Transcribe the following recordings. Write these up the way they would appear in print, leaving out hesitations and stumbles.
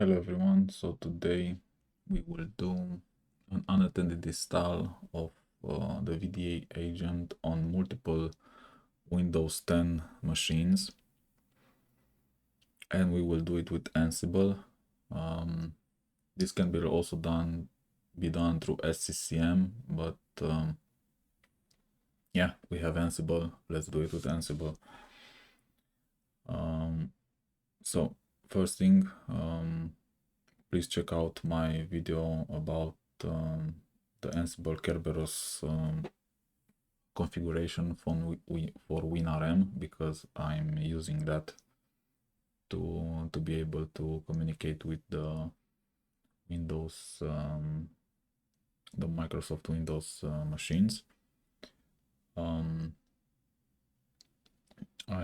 Hello everyone, so today we will do an unattended install of the VDA agent on multiple Windows 10 machines, and we will do it with Ansible. This can be also be done through SCCM, but yeah, we have Ansible. Let's do it with Ansible. So first thing, please check out my video about the Ansible Kerberos configuration for WinRM, because I'm using that to be able to communicate with the Windows, the Microsoft Windows machines. I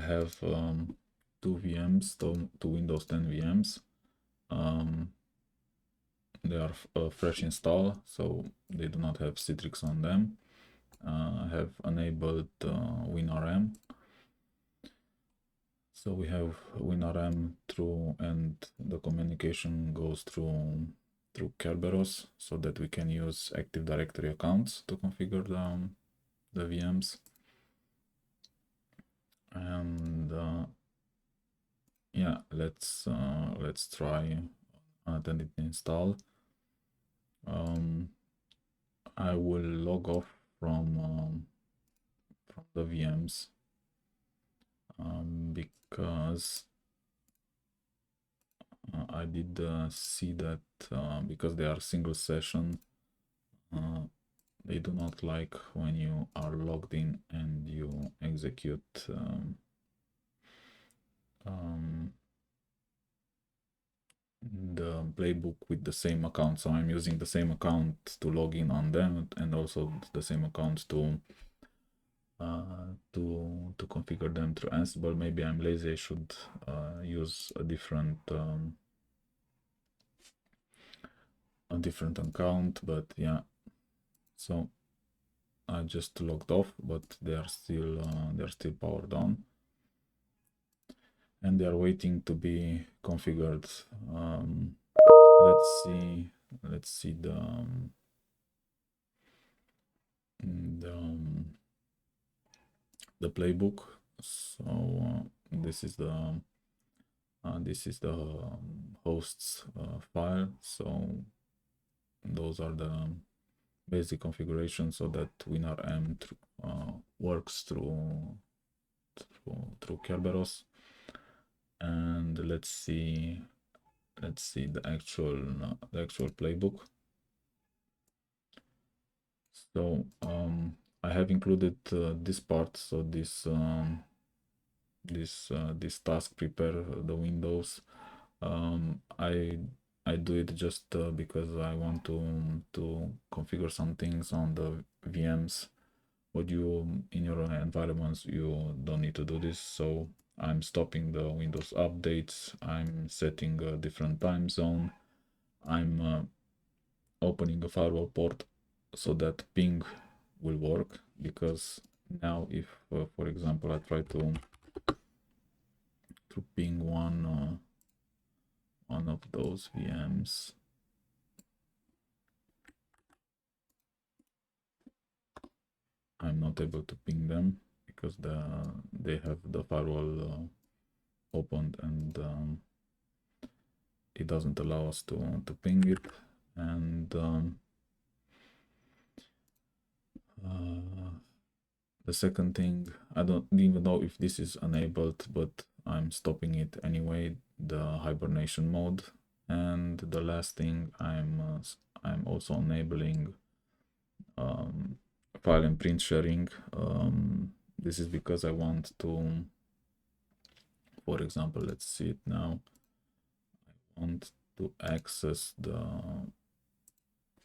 have two VMs, two Windows 10 VMs. They are a fresh install, so they do not have Citrix on them. I have enabled WinRM. So we have WinRM through, and the communication goes through Kerberos, so that we can use Active Directory accounts to configure the VMs. And yeah, let's try unattended install. I will log off from the VMs because I did see that because they are single session, they do not like when you are logged in and you execute the playbook with the same account. So I'm using the same account to log in on them, and also the same account to configure them through Ansible. Maybe I'm lazy, I should use a different account, but yeah. So I just logged off, but they are still powered on, and they are waiting to be configured. Let's see the playbook. So this is the hosts file. So those are the basic configurations, so that WinRM works through Kerberos. And let's see the actual playbook. So I have included this part. So this task, prepare the windows. I do it just because I want to configure some things on the VMs. But you, in your environments, you don't need to do this. So I'm stopping the Windows updates. I'm setting a different time zone. I'm opening a firewall port so that ping will work, because now if for example I try to ping one of those VMs, I'm not able to ping them because they have the firewall opened, and it doesn't allow us to ping it. And the second thing, I don't even know if this is enabled, but I'm stopping it anyway, the hibernation mode. And the last thing, I'm also enabling file and print sharing. This is because I want to, for example, let's see it now. I want to access the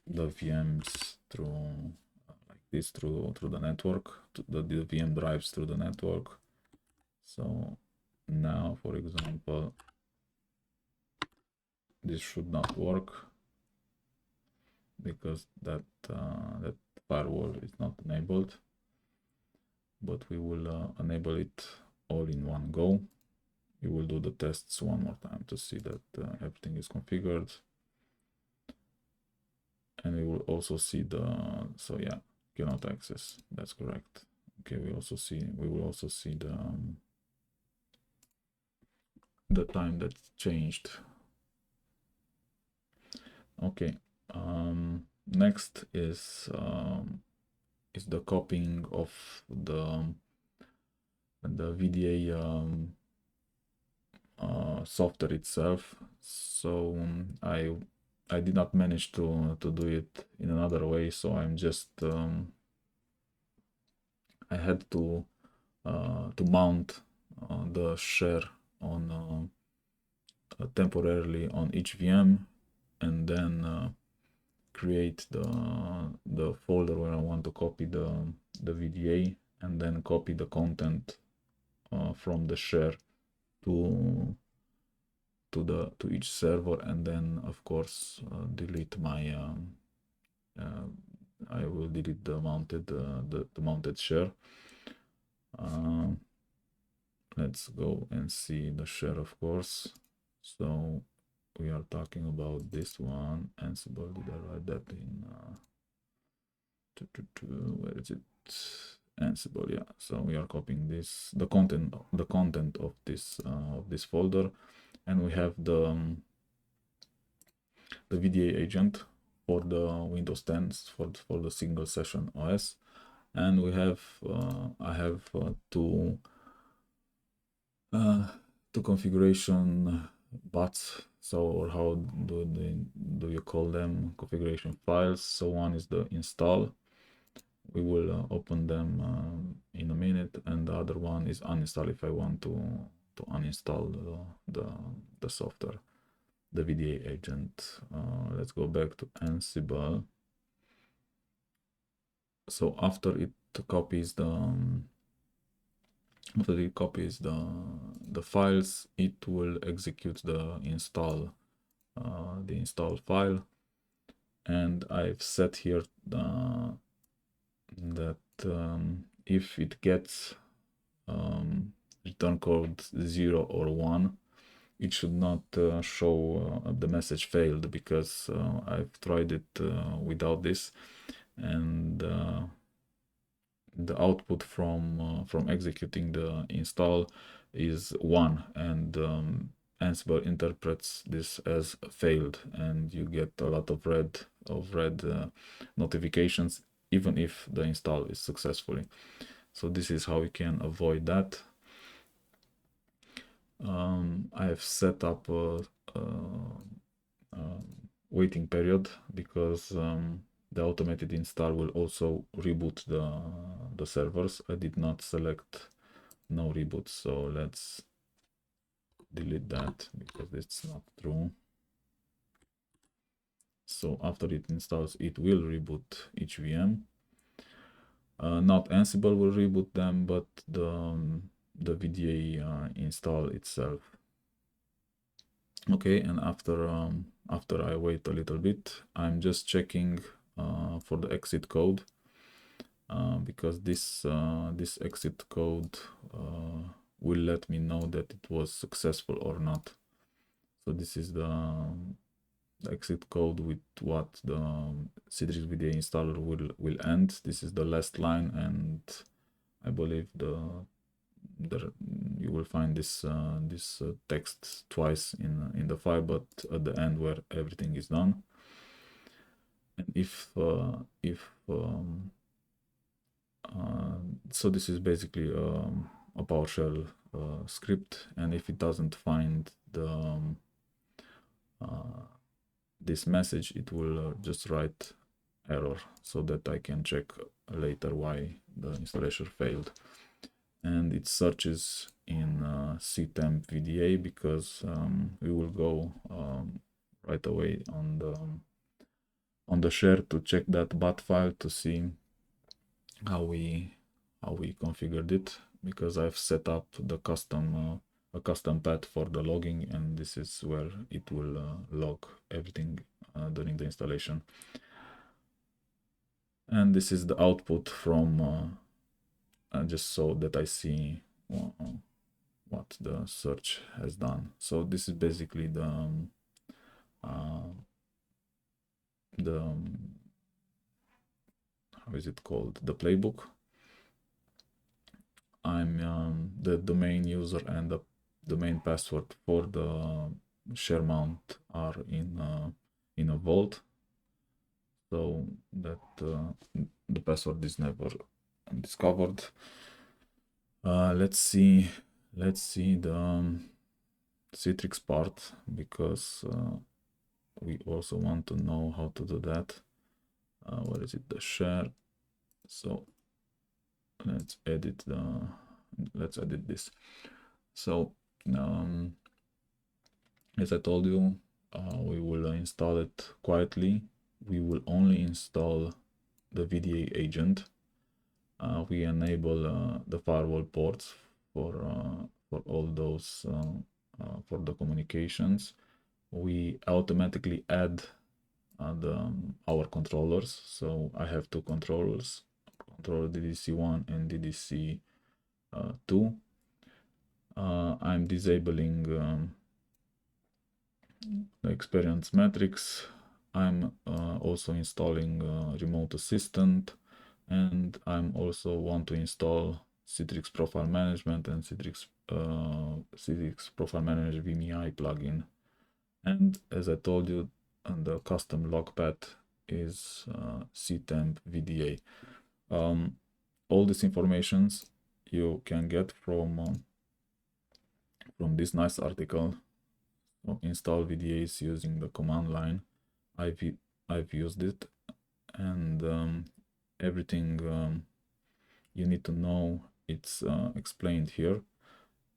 VMs through like this, through the network, the VM drives through the network. So now, for example, this should not work because that firewall is not enabled, but we will enable it all in one go. you will do the tests one more time to see that everything is configured. And we will also see the, so yeah, cannot access, that's correct. Okay, we will also see the time that changed. Okay, next is the copying of the VDA software itself. So I did not manage to do it in another way, so I'm just I had to mount the share on temporarily on each VM, and then create the folder where I want to copy the VDA, and then copy the content from the share to each server, and then of course delete my I will delete the mounted share. Let's go and see the share, of course. So we are talking about this one. Ansible, did I write that in where is it? Ansible, yeah. So we are copying the content of this folder, and we have the VDA agent for the Windows 10 for the single session OS, and we have I have two configuration bots. So, or how do you call them, configuration files. So one is the install. We will open them in a minute, and the other one is uninstall if I want to uninstall the software, the VDA agent. Let's go back to Ansible. So after it copies the files, it will execute the install file, and I've set here that if it gets return code 0 or 1, it should not show the message failed, because I've tried it without this, and the output from executing the install is 1, and Ansible interprets this as failed, and you get a lot of red notifications even if the install is successfully. So this is how we can avoid that. I have set up a waiting period, because the automated install will also reboot the servers. I did not select no reboot, so let's delete that because it's not true. So after it installs, it will reboot each VM. Not Ansible will reboot them, but the VDA install itself. Okay, and after I wait a little bit, I'm just checking for the exit code, because this exit code will let me know that it was successful or not. So this is the exit code with what the Citrix VDA installer will end. This is the last line, and I believe you will find this text twice in the file, but at the end where everything is done. And so this is basically a PowerShell script, and if it doesn't find this message, it will just write error, so that I can check later why the installation failed. And it searches in ctemp VDA, because we will go right away on the share to check that bat file to see how we configured it, because I've set up the custom a custom path for the logging, and this is where it will log everything during the installation. And this is the output from just so that I see what the search has done. So this is basically the how is it called, the playbook. I'm the domain user and the domain password for the share mount are in a vault, so that the password is never discovered. Let's see the Citrix part, because we also want to know how to do that. What is it? The share. So let's edit this. So as I told you, we will install it quietly. We will only install the VDA agent. We enable the firewall ports for all those for the communications. We automatically add our controllers. So I have two controllers, controller DDC1 and DDC2. I'm disabling the experience metrics. I'm also installing remote assistant, and I'm also want to install Citrix Profile Management and Citrix Profile Manager VMI plugin. And as I told you, the custom log path is Citrix VDA. All these informations you can get from this nice article. So install VDAs using the command line. I've used it, and everything you need to know, it's explained here,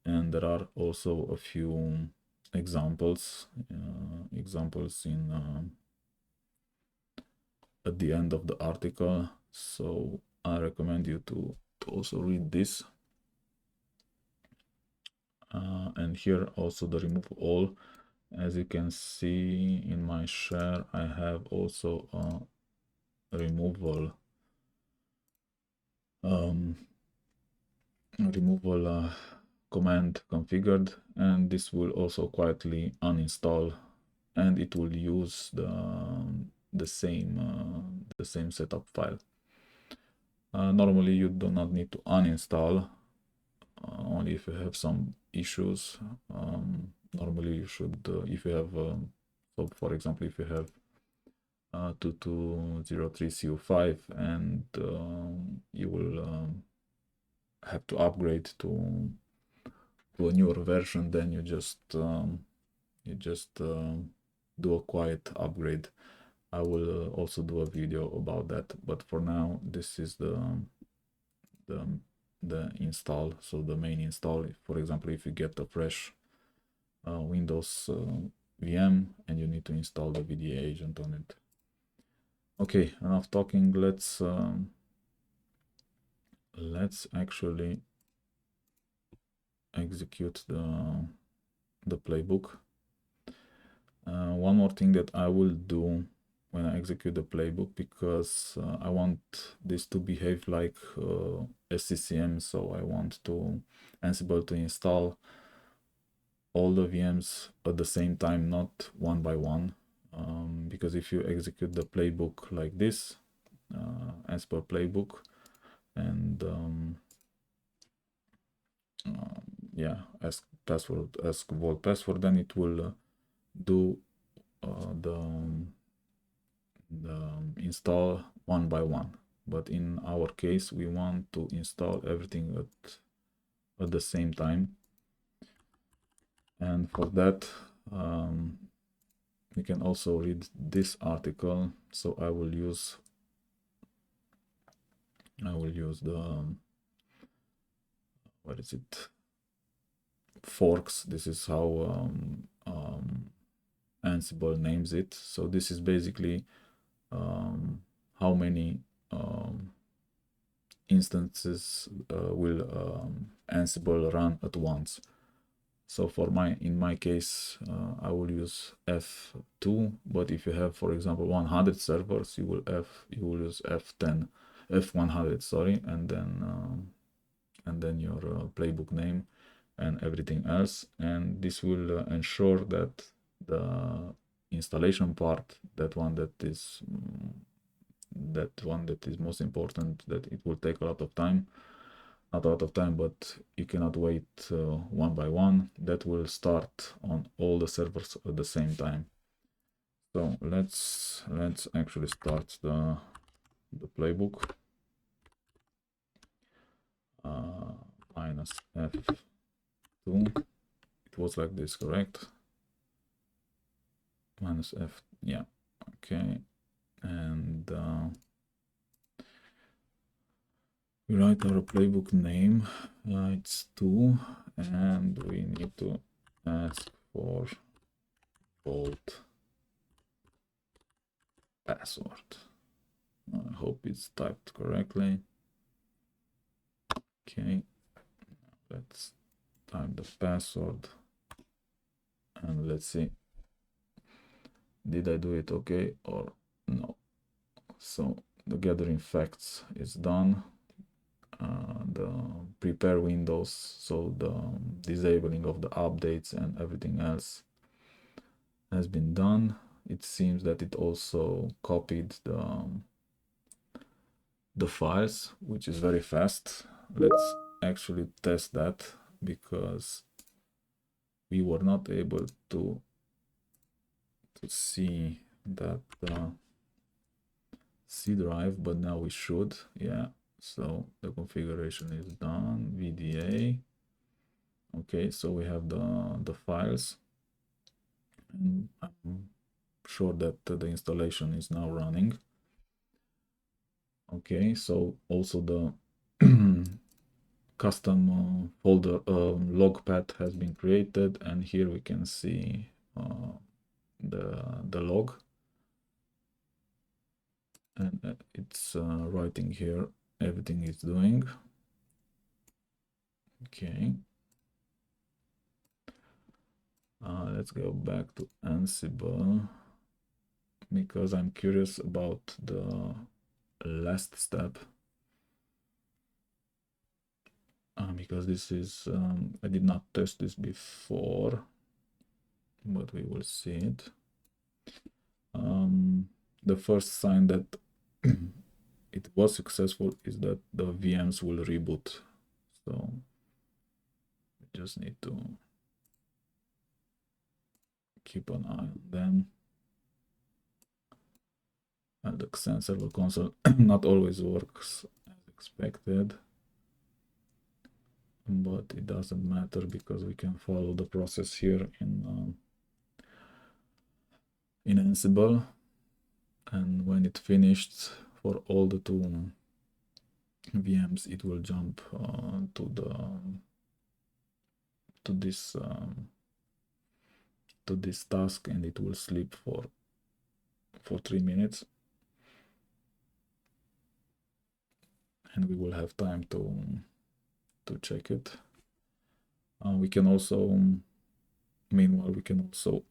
and there are also a few examples in at the end of the article, so I recommend you to also read this. And here also the remove all. As you can see in my share, I have also a removal command configured, and this will also quietly uninstall, and it will use the same setup file. Normally you do not need to uninstall, only if you have some issues. Normally you should, if you have, so for example, if you have 2203 CU5 and you will have to upgrade to a newer version, then you just do a quiet upgrade. I will also do a video about that, but for now this is the install. So the main install, for example, if you get a fresh Windows VM and you need to install the VDA agent on it. Okay, enough talking. Let's actually execute the playbook. One more thing that I will do when I execute the playbook, because I want this to behave like SCCM, so I want Ansible to install all the VMs at the same time, not one by one, because if you execute the playbook like this, Ansible playbook, and yeah, ask vault password, then it will do the install one by one. But in our case, we want to install everything at the same time, and for that we can also read this article. So I will use the what is it, forks. This is how Ansible names it. So this is basically how many instances will Ansible run at once. So in my case, I will use F2, but if you have, for example, 100 servers, you will use F100, sorry, and then your playbook name, and everything else, and this will ensure that the installation part, that one that is most important, that it will take a lot of time, not a lot of time, but you cannot wait one by one. That will start on all the servers at the same time. So let's actually start the playbook. Minus F2. It was like this, correct? Minus F, yeah, okay. And we write our playbook name. It's 2, and we need to ask for vault password. I hope it's typed correctly. Okay, let's type the password and let's see, did I do it okay or no? So the gathering facts is done. The prepare Windows, so the disabling of the updates and everything else has been done. It seems that it also copied the files, which is very fast. Let's actually test that, because we were not able to see that C drive, but now we should. Yeah, so the configuration is done. VDA. Okay, so we have the files, and I'm sure that the installation is now running. Okay, so also the custom folder log path has been created, and here we can see the log, and it's writing here everything it's doing. Okay, let's go back to Ansible, because I'm curious about the last step, because this is I did not test this before, but we will see it. The first sign that it was successful is that the VMs will reboot. So we just need to keep an eye on them. And the Xen server console not always works as expected, but it doesn't matter because we can follow the process here in Ansible. And when it finished for all the 2 VMs, it will jump to this task, and it will sleep for 3 minutes, and we will have time to check it. We can also, meanwhile, we can also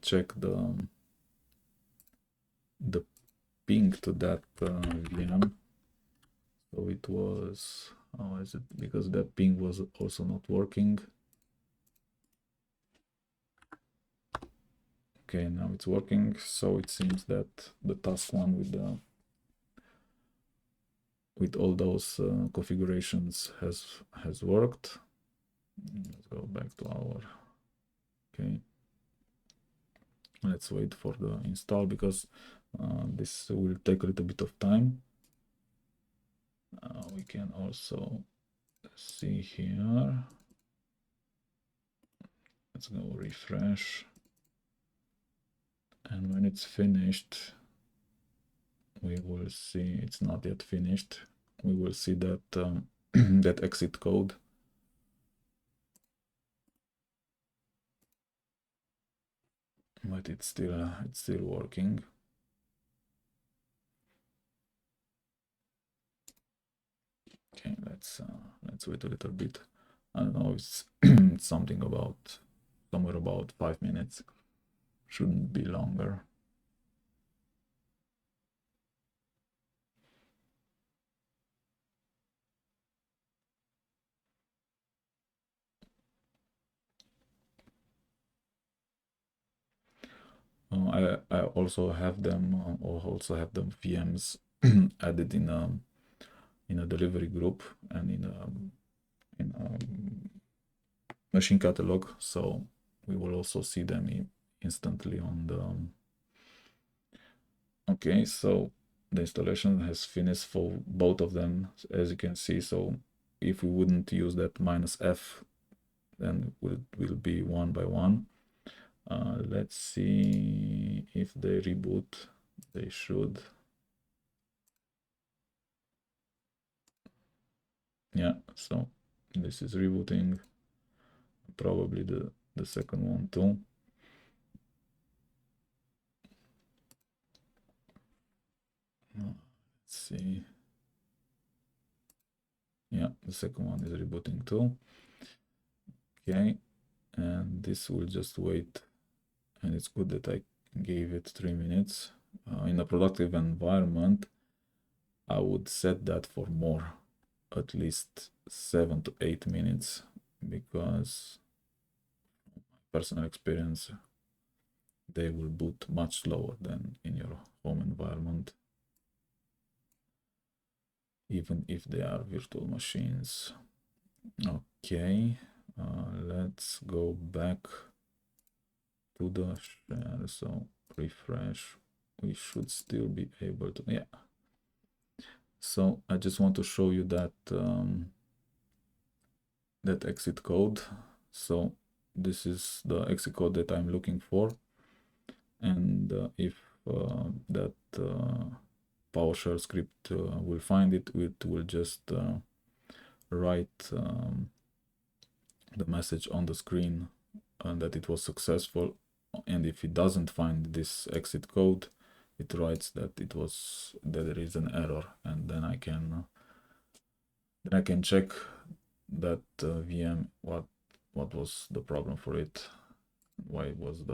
check the ping to that VM. So it was, how is it? Because that ping was also not working. Okay, now it's working. So it seems that the task 1 with all those configurations has worked. Let's go back to our, okay. Let's wait for the install, because this will take a little bit of time. We can also see here. Let's go refresh. And when it's finished, we will see it's not yet finished. We will see that that exit code. But it's still working. Okay, let's wait a little bit. I don't know, it's something about somewhere about 5 minutes. Shouldn't be longer. I also have them, or also have the VMs added in a delivery group and in a machine catalog, so we will also see them instantly on the. Okay, so the installation has finished for both of them, as you can see. So if we wouldn't use that -F, then it will be one by one. Let's see if they reboot. They should. Yeah, so this is rebooting. Probably the second one too. Let's see. Yeah, the second one is rebooting too. Okay, and this will just wait. And it's good that I gave it 3 minutes. In a productive environment, I would set that for more, at least 7 to 8 minutes, because personal experience, they will boot much slower than in your home environment, even if they are virtual machines. Okay, let's go back to the share. So refresh, we should still be able to, yeah. So I just want to show you that that exit code. So this is the exit code that I'm looking for, and if that PowerShell script will find it, it will just write the message on the screen that it was successful. And if it doesn't find this exit code, it writes that there is an error, and then I can check that VM what was the problem for it, why was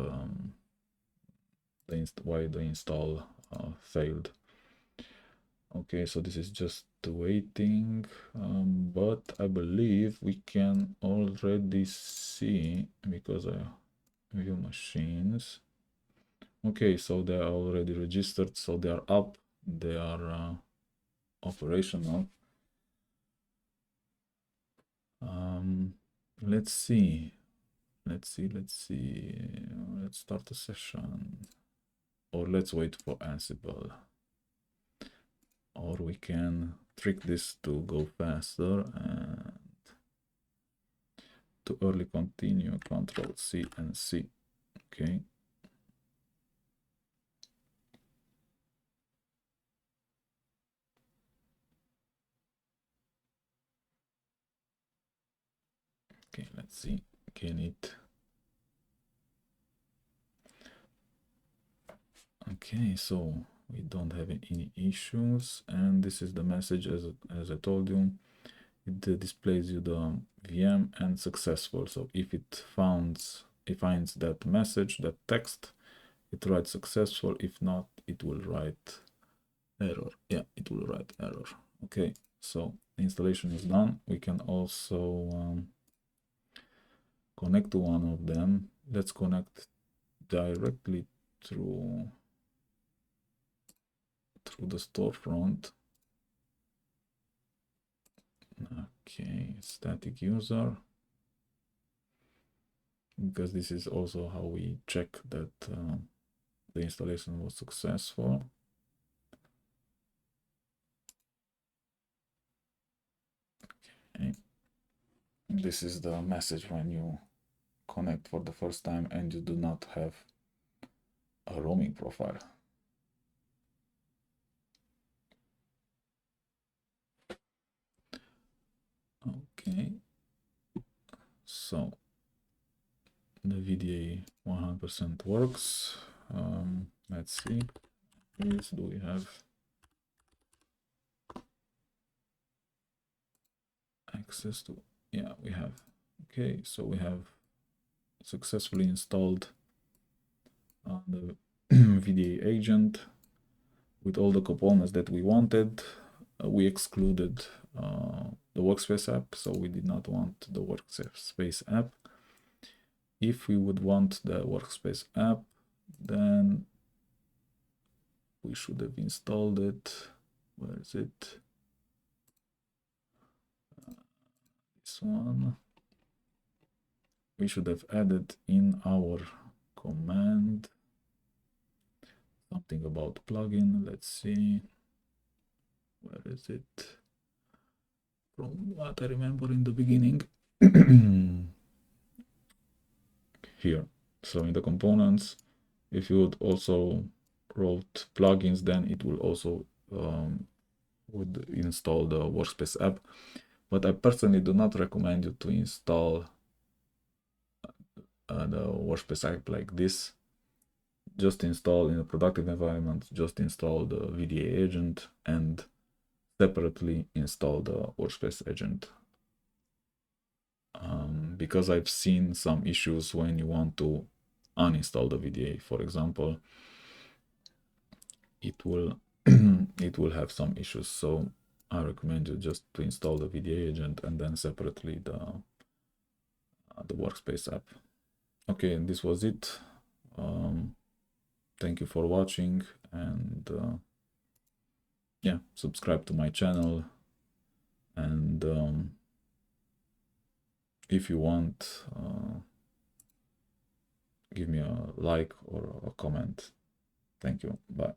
why the install failed. Okay, so this is just waiting, but I believe we can already see, because I view machines. Okay, so they are already registered, so they are up, they are operational. Let's see. Let's start a session, or let's wait for Ansible, or we can trick this to go faster and to early continue, Control C and C. Okay. Okay, let's see. Can it? Okay, so we don't have any issues, and this is the message as I told you. It displays you the VM and successful. So if it finds that message, that text, it writes successful. If not, it will write error. Yeah, it will write error. Okay, so the installation is done. We can also connect to one of them. Let's connect directly through the storefront. Okay, static user, because this is also how we check that the installation was successful. Okay. This is the message when you connect for the first time and you do not have a roaming profile. Okay, so the VDA 100% works. Let's see, yes, do we have access to? Yeah, we have. Okay, so we have successfully installed the VDA agent with all the components that we wanted. We excluded the workspace app, so we did not want the workspace app. If we would want the workspace app, then we should have installed it. Where is it? This one. We should have added in our command something about plugin. Let's see. Where is it? From what I remember in the beginning. Here. So in the components, if you would also wrote plugins, then it will also would install the Workspace app. But I personally do not recommend you to install the Workspace app like this. Just install in a productive environment, just install the VDA agent and separately install the Workspace agent. Because I've seen some issues when you want to uninstall the VDA, for example, it will it will have some issues. So I recommend you just to install the VDA agent and then separately the Workspace app. Okay, and this was it. Thank you for watching, and yeah, subscribe to my channel, and if you want, give me a like or a comment. Thank you. Bye.